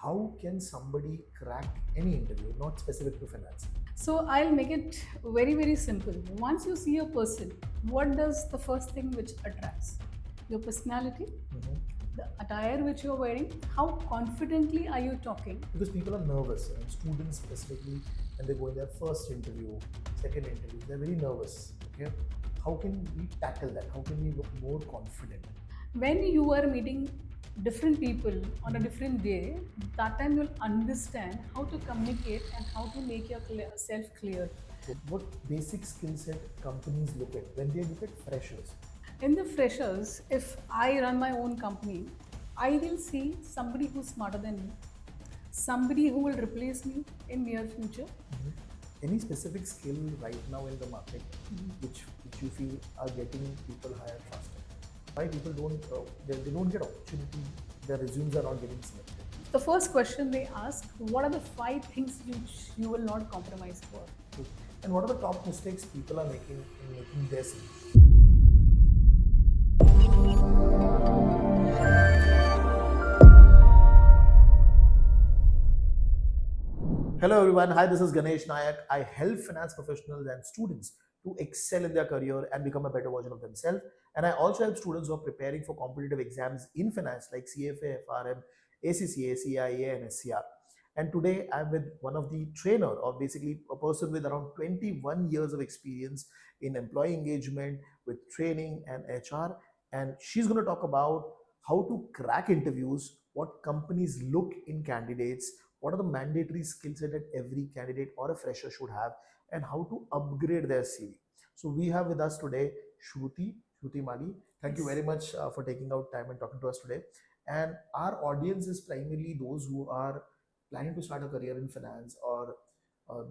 how can somebody crack any interview, not specific to finance? So I'll make it very, very simple. Once you see a person, what does the first thing which attracts? Your personality, the attire which you're wearing, how confidently are you talking? Because people are nervous, and students specifically, when they go in their first interview, second interview, they're very nervous. Okay, how can we tackle that? How can we look more confident? When you are meeting different people on a different day, that time you'll understand how to communicate and how to make yourself clear. So what basic skill set companies look at when they look at freshers? In the freshers, if I run my own company, I will see somebody who's smarter than me, somebody who will replace me in near future. Any specific skill right now in the market which you feel are getting people hired faster? Why people they don't get opportunity, their resumes are not getting selected? The first question they ask, what are the 5 things you will not compromise for? And what are the top mistakes people are making in making their CV? Hello everyone, hi, this is Ganesh Nayak. I help finance professionals and students to excel in their career and become a better version of themselves. And I also help students who are preparing for competitive exams in finance like CFA, FRM, ACCA, CIA, and SCR. And today I'm with one of the trainer, or basically a person with around 21 years of experience in employee engagement, with training and HR. And she's going to talk about how to crack interviews, what companies look in candidates, what are the mandatory skill set that every candidate or a fresher should have, and how to upgrade their CV. So we have with us today Shruti Mali. Thank you very much for taking out time and talking to us today. And our audience is primarily those who are planning to start a career in finance, or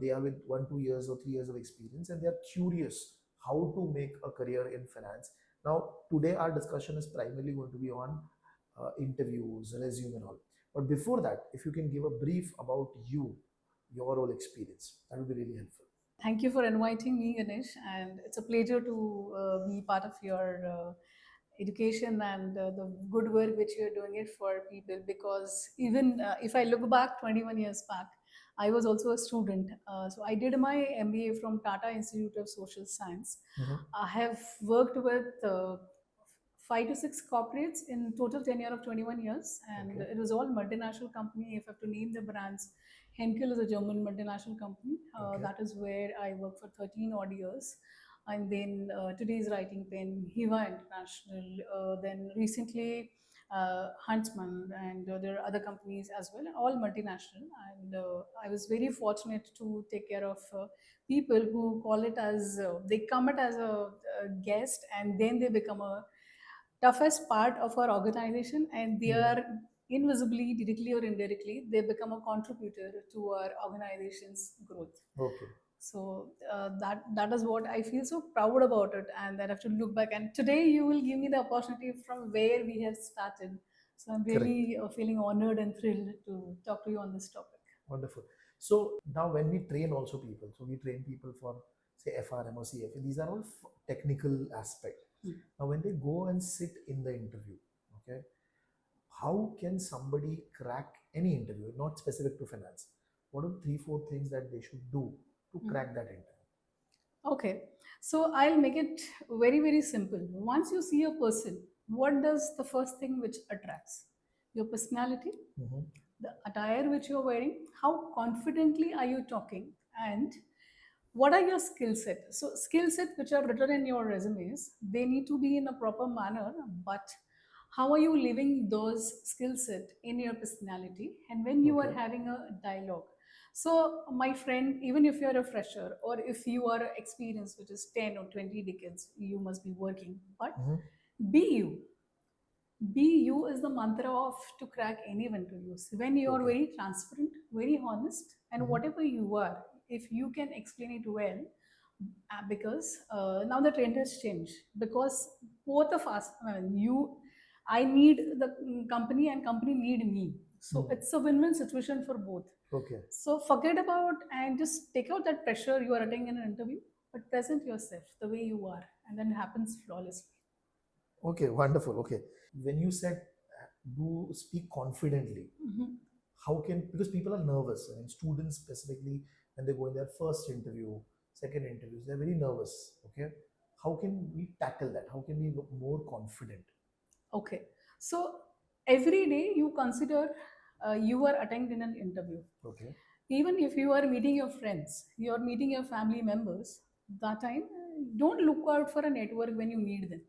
they are with 1-2 years or 3 years of experience, and they are curious how to make a career in finance. Now today our discussion is primarily going to be on interviews, resume and all. But before that, if you can give a brief about you, your role experience, that would be really helpful. Thank you for inviting me, Ganesh, and it's a pleasure to be part of your education and the good work which you're doing it for people. Because even if I look back 21 years back, I was also a student. So I did my MBA from Tata Institute of Social Science. I have worked with 5 to 6 corporates in total tenure of 21 years, and Okay. it was all multinational company. If I have to name the brands, Henkel is a German multinational company. Okay. That is where I worked for 13 odd years. And then today's writing pen, Hiva International, then recently Huntsman, and there are other companies as well, all multinational. And I was very fortunate to take care of people who call it as they come it as a guest, and then they become a toughest part of our organization, and they are invisibly, directly or indirectly, they become a contributor to our organization's growth. Okay. So that is what I feel so proud about it, and that I have to look back. And today you will give me the opportunity from where we have started. So I'm really feeling honored and thrilled to talk to you on this topic. Wonderful. So now when we train also people, so we train people for say FRM or CFA, these are all technical aspect. Now when they go and sit in the interview, okay, how can somebody crack any interview, not specific to finance? What are 3-4 things that they should do to crack that interview? Okay, so I'll make it very, very simple. Once you see a person, what does the first thing which attracts? Your personality, the attire which you're wearing, how confidently are you talking, and what are your skill set? So skill set which are written in your resumes, they need to be in a proper manner, but how are you living those skill set in your personality, and when you are having a dialogue? So my friend, even if you're a fresher or if you are experienced, which is 10 or 20 decades, you must be working, but be you. Be you is the mantra of to crack any interviews. When you are very transparent, very honest, and whatever you are, if you can explain it well, because now the trend has changed. Because both of us, I need the company and company need me. So it's a win-win situation for both. Okay. So forget about and just take out that pressure you are attending in an interview, but present yourself the way you are, and then it happens flawlessly. Okay, wonderful. Okay. When you said do speak confidently, how can, because people are nervous, I mean, students specifically, when they go in their first interview, second interviews, they're very nervous. Okay, how can we tackle that? How can we look more confident? Okay. So every day you consider you are attending an interview. Okay. Even if you are meeting your friends, you are meeting your family members, that time, don't look out for a network when you need them.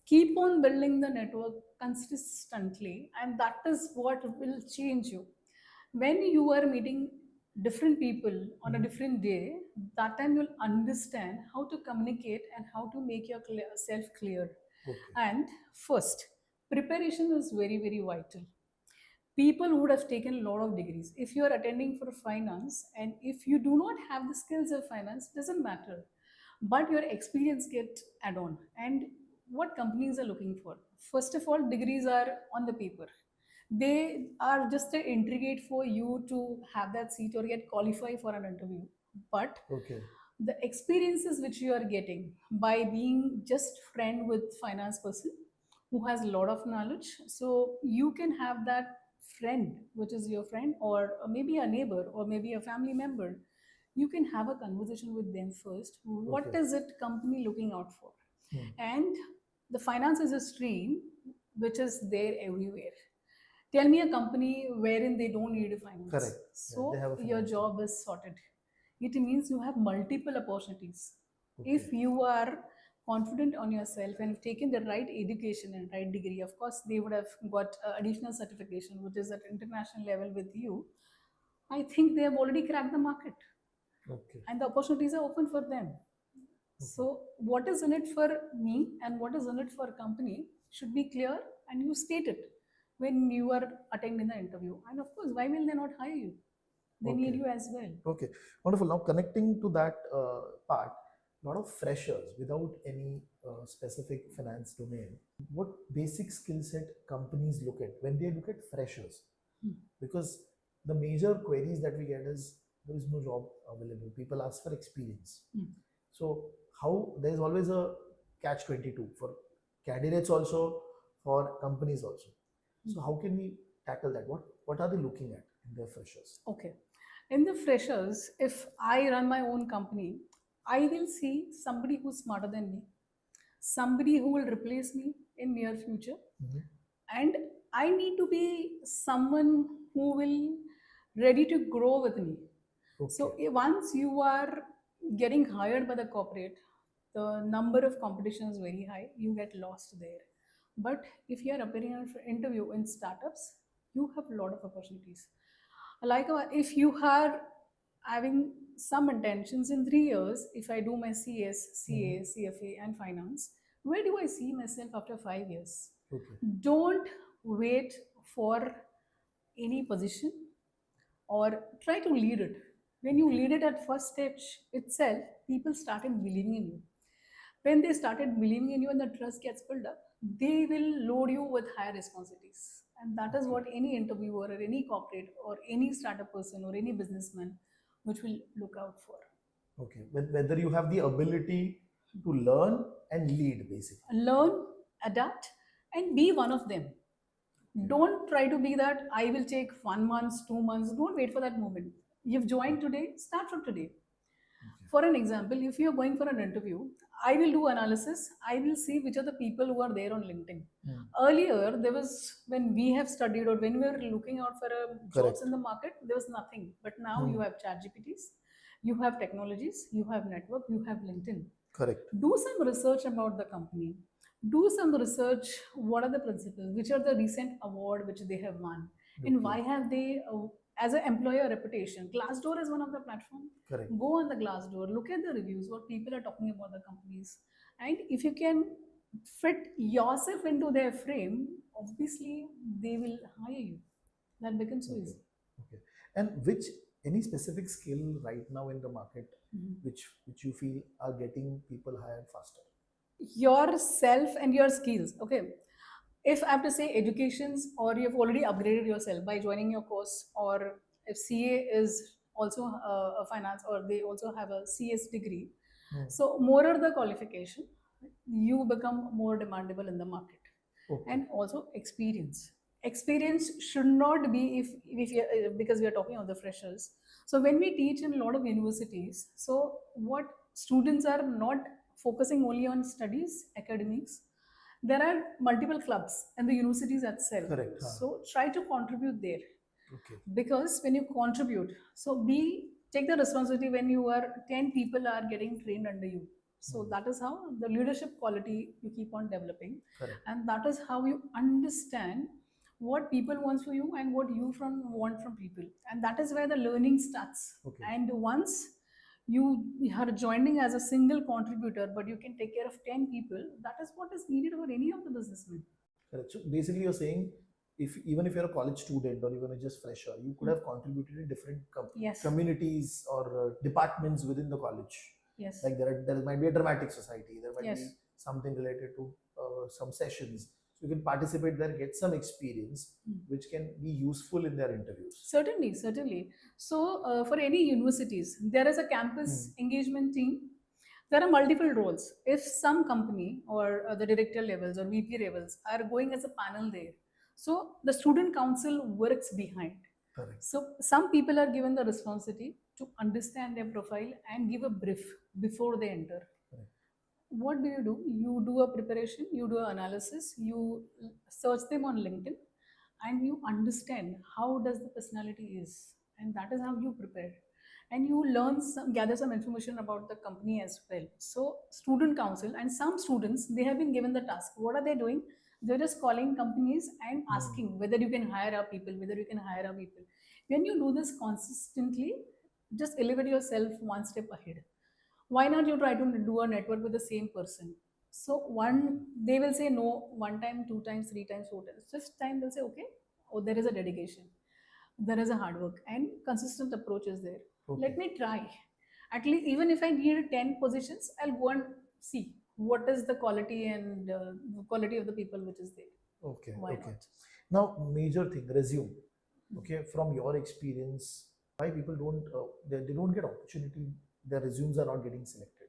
Keep on building the network consistently, and that is what will change you. When you are meeting different people on a different day, that time you'll understand how to communicate and how to make yourself clear. Okay. And first, preparation is very, very vital. People would have taken a lot of degrees. If you are attending for finance and if you do not have the skills of finance, doesn't matter. But your experience get add on. And what companies are looking for? First of all, degrees are on the paper. They are just an intricate for you to have that seat or get qualified for an interview. But Okay. the experiences which you are getting by being just friend with finance person who has a lot of knowledge, so you can have that friend which is your friend or maybe a neighbor or maybe a family member. You can have a conversation with them first. What Okay. is it company looking out for? Hmm. And the finance is a stream which is there everywhere. Tell me a company wherein they don't need a finance. Correct. Yeah, they So have a your finance team. job is sorted. It means you have multiple opportunities. If Okay. you are confident on yourself and have taken the right education and right degree, of course they would have got additional certification which is at international level with you. I think they have already cracked the market Okay. and the opportunities are open for them. So what is in it for me and what is in it for a company should be clear, and you state it when you are attending the interview. And of course, why will they not hire you? They need Okay. you as well. Okay, wonderful. Now connecting to that part, a lot of freshers without any specific finance domain. What basic skill set companies look at when they look at freshers? Because the major queries that we get is there is no job available. People ask for experience. So how there is always a catch 22 for candidates also, for companies also. So how can we tackle that? What are they looking at in their freshers? Okay. In the freshers, if I run my own company, I will see somebody who's smarter than me, somebody who will replace me in near future, and I need to be someone who will ready to grow with me. So Okay. once you are getting hired by the corporate, the number of competition is very high. You get lost there. But if you are appearing for interview in startups, you have a lot of opportunities. Like if you are having some intentions in 3 years, if I do my CS, CA, CFA, and finance, where do I see myself after 5 years? Okay. Don't wait for any position or try to lead it. When you lead it at first stage itself, people started believing in you. When they started believing in you and the trust gets built up, they will load you with higher responsibilities. And that is what any interviewer or any corporate or any startup person or any businessman which will look out for. Okay. Whether you have the ability to learn and lead, basically. Learn, adapt, and be one of them. Don't try to be that I will take 1 month, 2 months. Don't wait for that moment. You've joined today, start from today. For an example, if you're going for an interview, I will do analysis. I will see which are the people who are there on LinkedIn. Earlier, there was when we have studied or when we were looking out for jobs in the market, there was nothing. But now you have chat GPTs, you have technologies, you have network, you have LinkedIn. Correct. Do some research about the company. Do some research. What are the principles? Which are the recent award which they have won? And why have they, as an employer reputation? Glassdoor is one of the platform. Correct. Go on the Glassdoor, look at the reviews, what people are talking about the companies, and if you can fit yourself into their frame, obviously they will hire you. That becomes so easy. Okay. And which any specific skill right now in the market which you feel are getting people hired faster? Yourself and your skills. Okay, if I have to say educations, or you've already upgraded yourself by joining your course, or if CA is also a finance or they also have a CS degree, so more are the qualification, you become more demandable in the market. And also experience. experience should not be if you, because we are talking about the freshers. So when we teach in a lot of universities, so what students are not focusing only on studies, academics. There are multiple clubs in the universities itself. Correct. So try to contribute there, Okay. because when you contribute, so be take the responsibility when you are 10 people are getting trained under you. So that is how the leadership quality you keep on developing. Correct. And that is how you understand what people want from you and what you want from people, and that is where the learning starts. Okay. And once you are joining as a single contributor, but you can take care of 10 people, that is what is needed for any of the businessmen. Correct. So basically, you're saying if even if you're a college student or even a just fresher, you could have contributed in different Yes. communities or departments within the college. Yes. Like there might be a dramatic society, there might Yes. be something related to some sessions. So you can participate there, get some experience, which can be useful in their interviews. Certainly, certainly. So, for any universities, there is a campus engagement team. There are multiple roles. If some company or the director levels or VP levels are going as a panel there, so the student council works behind. Correct. So, some people are given the responsibility to understand their profile and give a brief before they enter. Correct. What do? You do a preparation, you do an analysis, you search them on LinkedIn, and you understand how does the personality is, and that is how you prepare, and you learn gather some information about the company as well. So student council, and some students, they have been given the task. What are they doing? They're just calling companies and asking whether you can hire our people, whether you can hire our people. When you do this consistently, just elevate yourself one step ahead. Why not you try to do a network with the same person? So one, they will say no one time, two times, three times, four times. Fifth time they'll say okay, oh, there is a dedication, there is a hard work, and consistent approach is there. Okay. Let me try. At least even if I need 10 positions, I'll go and see what is the quality and quality of the people which is there. Okay. Why Okay. not? Now, major thing, resume. Okay, from your experience, why people don't they don't get opportunity, their resumes are not getting selected,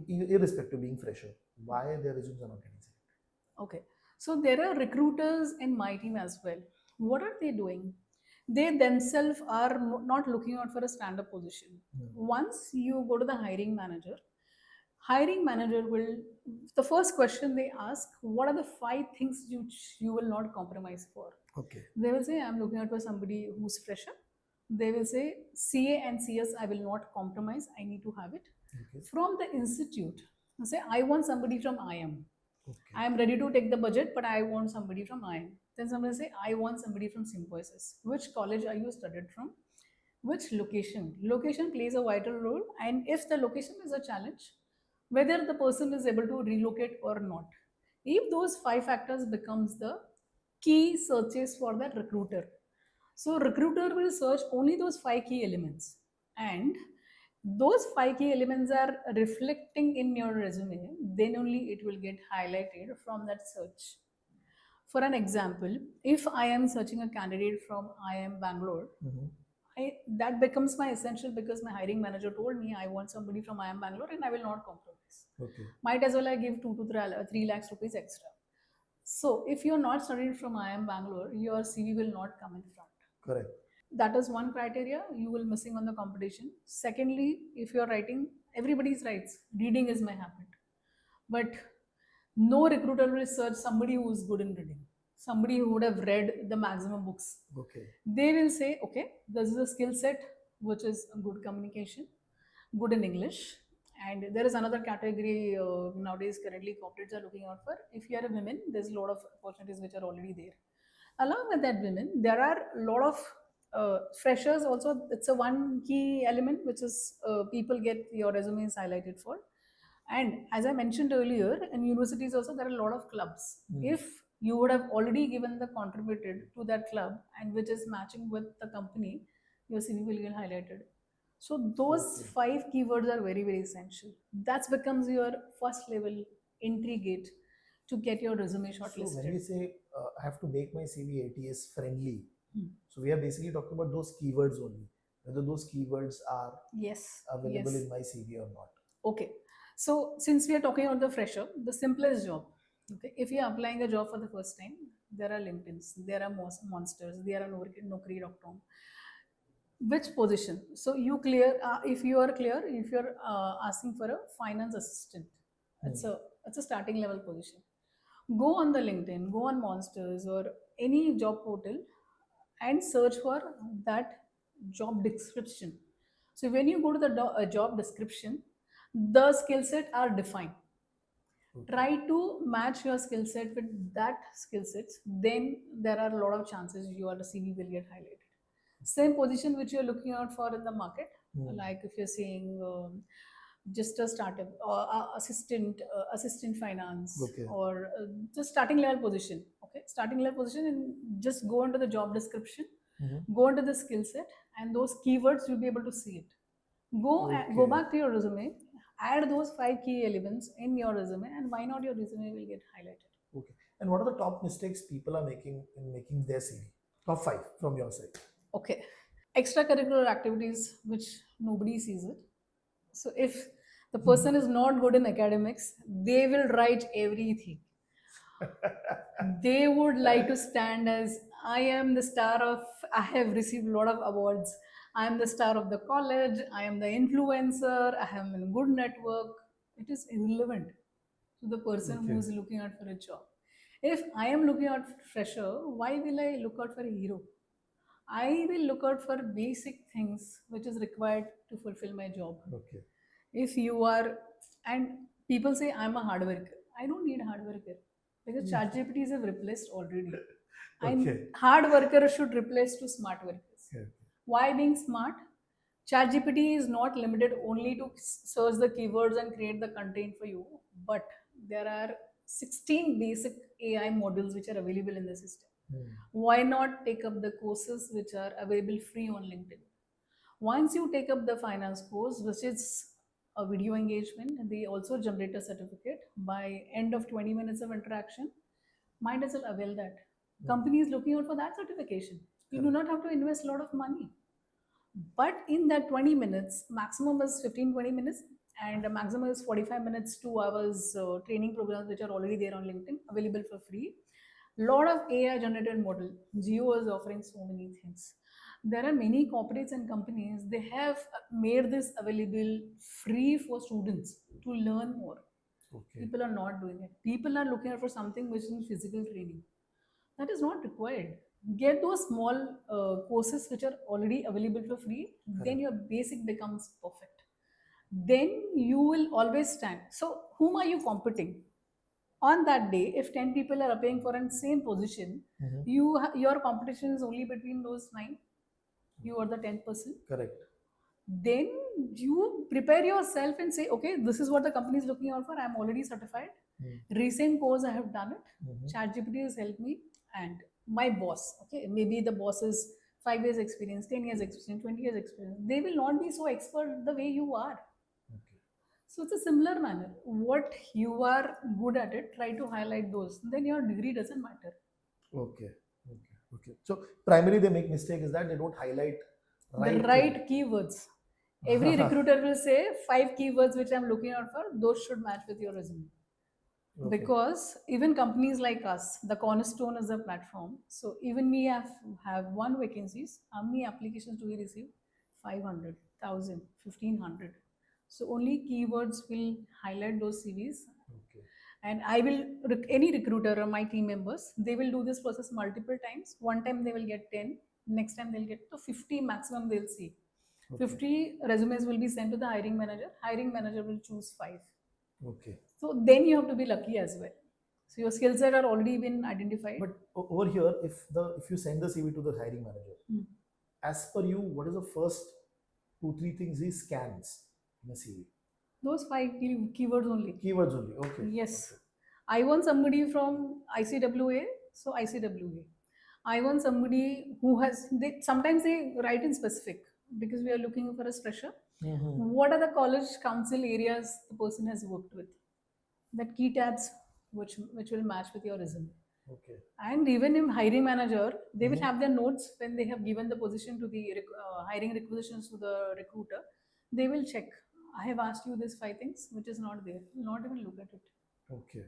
irrespective of being fresher, why their resumes are not getting selected? Okay, so there are recruiters in my team as well. What are they doing? They themselves are not looking out for a stand-up position. Once you go to the hiring manager will, the first question they ask, what are the 5 things you will not compromise for? Okay. They will say, I'm looking out for somebody who's fresher. They will say, CA and CS, I will not compromise. I need to have it. Okay. From the institute, say, I want somebody from IM. Okay. I am ready to take the budget, but I want somebody from IM. Then somebody say, I want somebody from Symbiosis. Which college are you studied from? Which location? Location plays a vital role. And if the location is a challenge, whether the person is able to relocate or not. If those 5 factors becomes the key searches for that recruiter. So recruiter will search only those 5 key elements, and those 5 key elements are reflecting in your resume, then only it will get highlighted from that search. For an example, if I am searching a candidate from IIM Bangalore, that becomes my essential, because my hiring manager told me I want somebody from IIM Bangalore and I will not compromise. Okay. Might as well I give 2 to 3 lakhs rupees extra. So if you're not studied from IIM Bangalore, your CV will not come in front. Correct. That is one criteria you will missing on the competition. Secondly, if you're writing, everybody's writes, reading is my habit. But no recruiter will search somebody who is good in reading, somebody who would have read the maximum books. Okay. They will say, okay, this is a skill set which is good communication, good in English. And there is another category nowadays currently corporates are looking out for. If you are a woman, there's a lot of opportunities which are already there. Along with that women, there are a lot of freshers also. It's a one key element which is people get your resumes highlighted for. And as I mentioned earlier, in universities also there are a lot of clubs. If you would have already given the contributed to that club and which is matching with the company, your CV will get highlighted. So those 5 keywords are very, very essential. That becomes your first level entry gate to get your resume shortlisted. So when we say I have to make my CV ATS friendly, so we are basically talking about those keywords only, whether those keywords are available in my CV or not. Okay. So since we are talking about the fresher, the simplest job, okay, if you are applying a job for the first time, there are LinkedIn's, there are monsters, there are Naukri.com. Which position? So you clear, if you are clear, if you're asking for a finance assistant, it's a it's a starting level position. Go on the LinkedIn, go on Monsters or any job portal and search for that job description. So when you go to the job description, the skill set are defined. Try to match your skill set with that skill sets, then there are a lot of chances your CV will get highlighted. Same position which you're looking out for in the market, like if you're saying just a startup or assistant finance, Okay. or just starting level position. Okay, starting level position, and just go into the job description, go into the skill set, and those keywords you'll be able to see it. Go back to your resume, add those 5 key elements in your resume, and why not your resume will get highlighted. Okay. And what are the top mistakes people are making in making their CV? Top 5 from your side. Okay, extracurricular activities which nobody sees it. So if the person is not good in academics, they will write everything. They would like to stand as, I am the star of, I have received a lot of awards, I am the star of the college, I am the influencer, I have a good network. It is irrelevant to the person who is looking out for a job. If I am looking out for a fresher, why will I look out for a hero? I will look out for basic things which is required to fulfill my job. Okay. If you are, and people say I'm a hard worker. I don't need hard worker because ChatGPTs have replaced already. And hard worker should replace to smart workers. Okay. Why being smart? ChatGPT is not limited only to search the keywords and create the content for you, but there are 16 basic AI models which are available in the system. Why not take up the courses which are available free on LinkedIn? Once you take up the finance course, which is a video engagement, and they also generate a certificate by end of 20 minutes of interaction, might as well avail that. Company is looking out for that certification. You do not have to invest a lot of money. But in that 20 minutes, maximum is 15-20 minutes, and the maximum is 45 minutes, 2 hours training programs which are already there on LinkedIn, available for free. Lot of AI generated model. Geo is offering so many things. There are many corporates and companies, they have made this available free for students to learn more. Okay. People are not doing it. People are looking out for something which is physical training. That is not required. Get those small courses which are already available for free, then your basic becomes perfect. Then you will always stand. So whom are you competing? On that day, if 10 people are applying for a same position, your competition is only between those 9. You are the 10%. Correct. Then you prepare yourself and say, okay, this is what the company is looking out for. I'm already certified. Recent course I have done it. ChatGPT has helped me, and my boss. Okay, maybe the boss is 5 years experience, 10 years experience, 20 years experience. They will not be so expert the way you are. Okay. So it's a similar manner. What you are good at it, try to highlight those. Then your degree doesn't matter. Okay. Okay. Okay. So primarily they make mistake is that they don't highlight The right keywords. Every recruiter will say 5 keywords which I'm looking out for, those should match with your resume. Okay. Because even companies like us, the cornerstone is a platform. So even we have 1 vacancies. How many applications do we receive? 500, 1000, 1500. So only keywords will highlight those CVs. Okay. And I will, any recruiter or my team members, they will do this process multiple times. One time they will get 10, next time they'll get to 50 maximum they'll see. 50 resumes will be sent to the hiring manager. Hiring manager will choose 5. Okay. So then you have to be lucky as well. So your skill set are already been identified. But over here, if you send the CV to the hiring manager, as per you, what is the first 2-3 things he scans in a CV? Those 5 keywords only. Keywords only. Okay. Yes. Okay. I want somebody from ICWA, so ICWA. I want somebody who has, sometimes they write in specific because we are looking for a fresher. What are the college council areas the person has worked with? That key tabs which will match with your resume. Okay. And even in hiring manager, they will have their notes when they have given the position to the hiring requisitions to the recruiter. They will check. I have asked you these 5 things, which is not there. Not even look at it. Okay.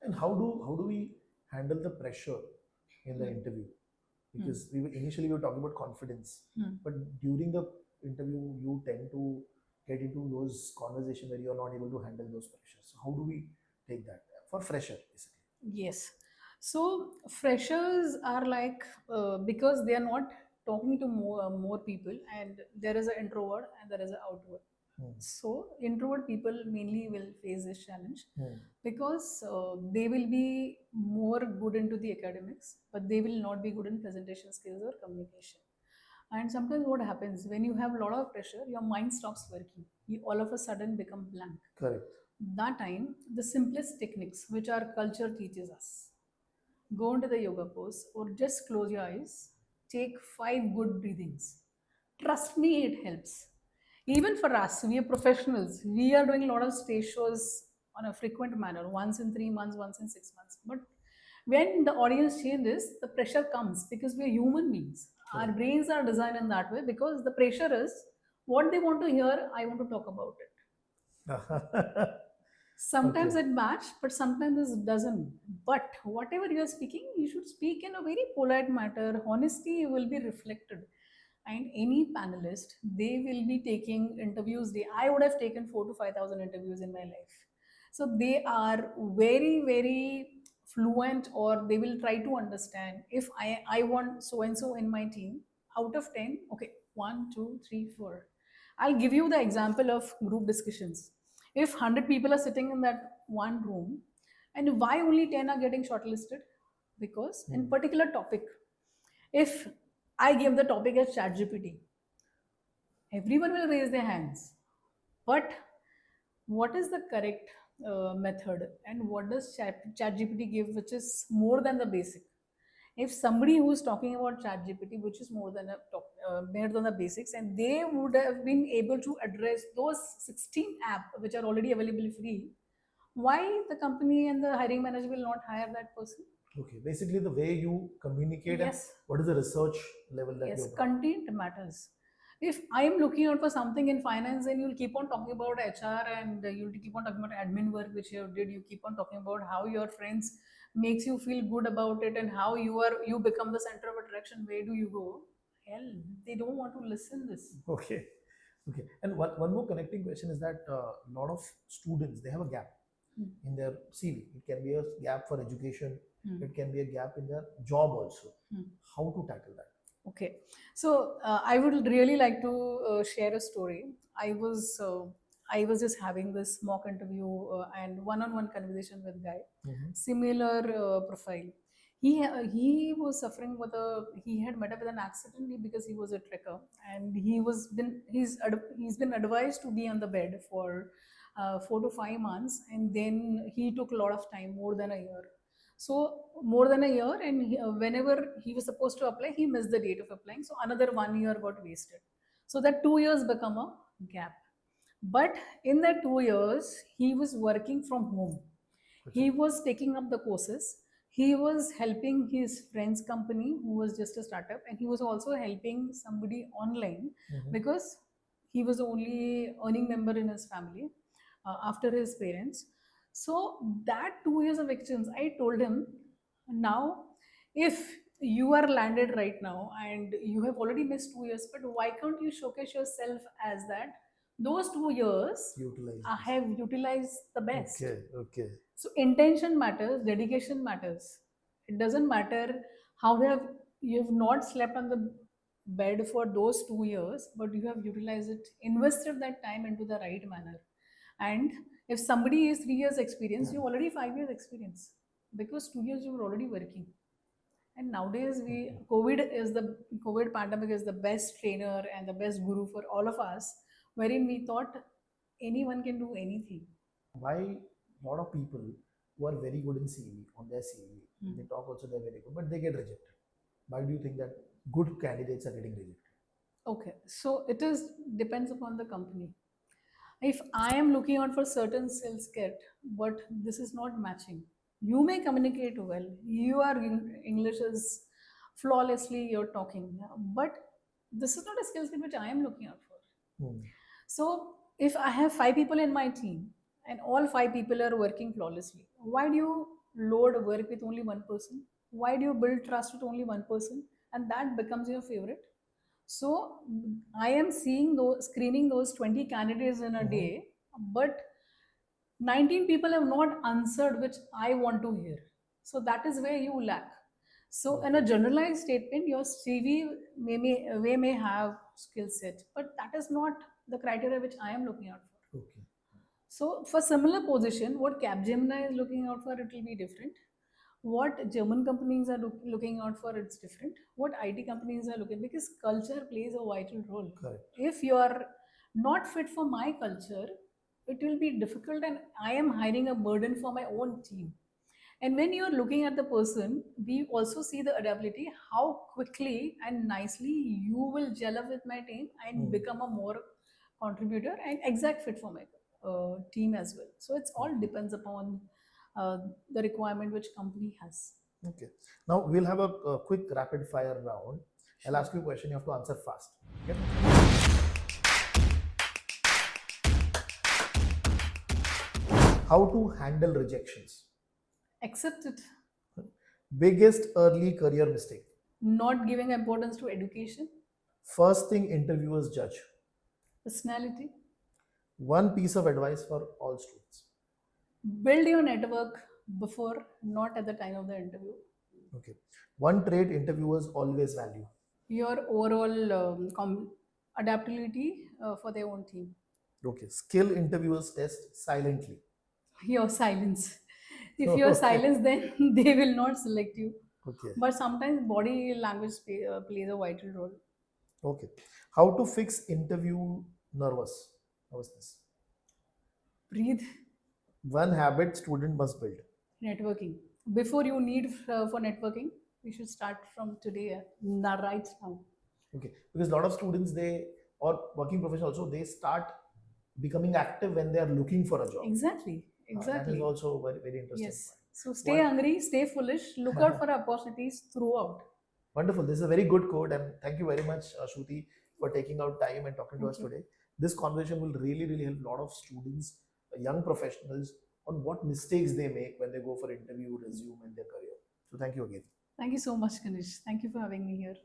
And how do we handle the pressure in the interview? Because initially we were talking about confidence, but during the interview you tend to get into those conversations where you are not able to handle those pressures. So how do we take that for fresher basically? Yes. So freshers are like because they are not talking to more people, and there is an introvert and there is an outward. So introvert people mainly will face this challenge because they will be more good into the academics, but they will not be good in presentation skills or communication. And sometimes what happens when you have a lot of pressure, your mind stops working. You all of a sudden become blank. Correct. That time, the simplest techniques which our culture teaches us, go into the yoga pose or just close your eyes, take 5 good breathings. Trust me, it helps. Even for us, we are professionals. We are doing a lot of stage shows on a frequent manner, once in 3 months, once in 6 months. But when the audience changes, the pressure comes because we are human beings. Our brains are designed in that way because the pressure is what they want to hear, I want to talk about it. Sometimes Okay. it match, but sometimes it doesn't. But whatever you are speaking, you should speak in a very polite manner. Honesty will be reflected. And any panelist, they will be taking interviews. I would have taken 4 to 5 thousand interviews in my life. So they are very, very fluent, or they will try to understand. If I want so and so in my team, out of 10, okay, 1, 2, 3, 4. I'll give you the example of group discussions. If 100 people are sitting in that one room, and why only 10 are getting shortlisted? Because in particular topic, if I give the topic as ChatGPT, everyone will raise their hands. But what is the correct method, and what does ChatGPT give, which is more than the basic? If somebody who is talking about ChatGPT, which is more than more than the basics, and they would have been able to address those 16 apps which are already available free, why the company and the hiring manager will not hire that person? Okay, basically the way you communicate and Yes. what is the research level that Yes, you've done. content matters. If I am looking out for something in finance, then you'll keep on talking about HR, and you'll keep on talking about admin work which you did. You keep on talking about how your friends makes you feel good about it, and how you become the center of attraction. Where do you go? Hell, they don't want to listen this. Okay. Okay. And one more connecting question is that a lot of students, they have a gap in their CV. It can be a gap for education. It can be a gap in their job also. How to tackle that? Okay, so I would really like to share a story. I was just having this mock interview and one-on-one conversation with guy, similar profile. He was suffering with he had met up with an accident because he was a trekker, and he's been advised to be on the bed for 4 to 5 months, and then he took a lot of time, more than a year. So more than a year, and whenever he was supposed to apply, he missed the date of applying. So another 1 year got wasted. So that 2 years become a gap. But in that 2 years, he was working from home. He was taking up the courses. He was helping his friend's company, who was just a startup, and he was also helping somebody online because he was the only earning member in his family after his parents. So that 2 years of experience, I told him, now if you are landed right now and you have already missed 2 years, but why can't you showcase yourself as that? Those 2 years Utilize. I have utilized the best. Okay. Okay. So intention matters, dedication matters. It doesn't matter how you have not slept on the bed for those 2 years, but you have utilized it, invested that time into the right manner. And if somebody is 3 years experience, you already 5 years experience because 2 years you were already working. And nowadays COVID pandemic is the best trainer and the best guru for all of us, wherein we thought anyone can do anything. Why a lot of people who are very good in CV, on their CV, they talk also they're very good, but they get rejected. Why do you think that good candidates are getting rejected? Okay, so it is depends upon the company. If I am looking out for certain skill set, but this is not matching, you may communicate well. You are English is flawlessly you're talking, but this is not a skill set which I am looking out for. So if I have 5 people in my team and all 5 people are working flawlessly, why do you load work with only one person? Why do you build trust with only one person? And that becomes your favorite. So I am seeing those, screening those 20 candidates in a Mhm. day, but 19 people have not answered which I want to hear. So that is where you lack. So in a Okay. generalized statement, your CV may have skill set, but that is not the criteria which I am looking out for. Okay. So for similar position, what Capgemini is looking out for, it will be different. What German companies are looking out for, it's different. What IT companies are looking, because culture plays a vital role. Correct. If you are not fit for my culture, it will be difficult, and I am hiring a burden for my own team. And when you are looking at the person, we also see the adaptability, how quickly and nicely you will gel up with my team and Mm. become a more contributor and exact fit for my team as well. So it's all depends upon the requirement which company has. Okay. Now we'll have a quick rapid fire round. I'll Sure. ask you a question. You have to answer fast. Okay. How to handle rejections? Accept it. Biggest early career mistake? Not giving importance to education, First thing interviewers judge? personality. One piece of advice for all students. Build your network before, not at the time of the interview. Okay. One trait interviewers always value. Your overall adaptability for their own team. Okay. Skill interviewers test silently. Your silence. If you're Okay. silence, then they will not select you. Okay. But sometimes body language plays a vital role. Okay. How to fix interview nervousness? Breathe. One habit student must build. Networking. Before you need for networking, we should start from today, right now. Okay. Because a lot of students, they, or working professionals also, they start becoming active when they are looking for a job. Exactly. That is Exactly. also a very, very interesting Yes. point. So stay One- hungry, stay foolish, look out for opportunities throughout. Wonderful. This is a very good quote, and thank you very much, Shruti, for taking out time and talking to Thank us you. today. This conversation will really, really help a lot of students, young professionals, on what mistakes they make when they go for interview, resume, and their career. So, thank you again. Thank you so much, Ganesh. Thank you for having me here.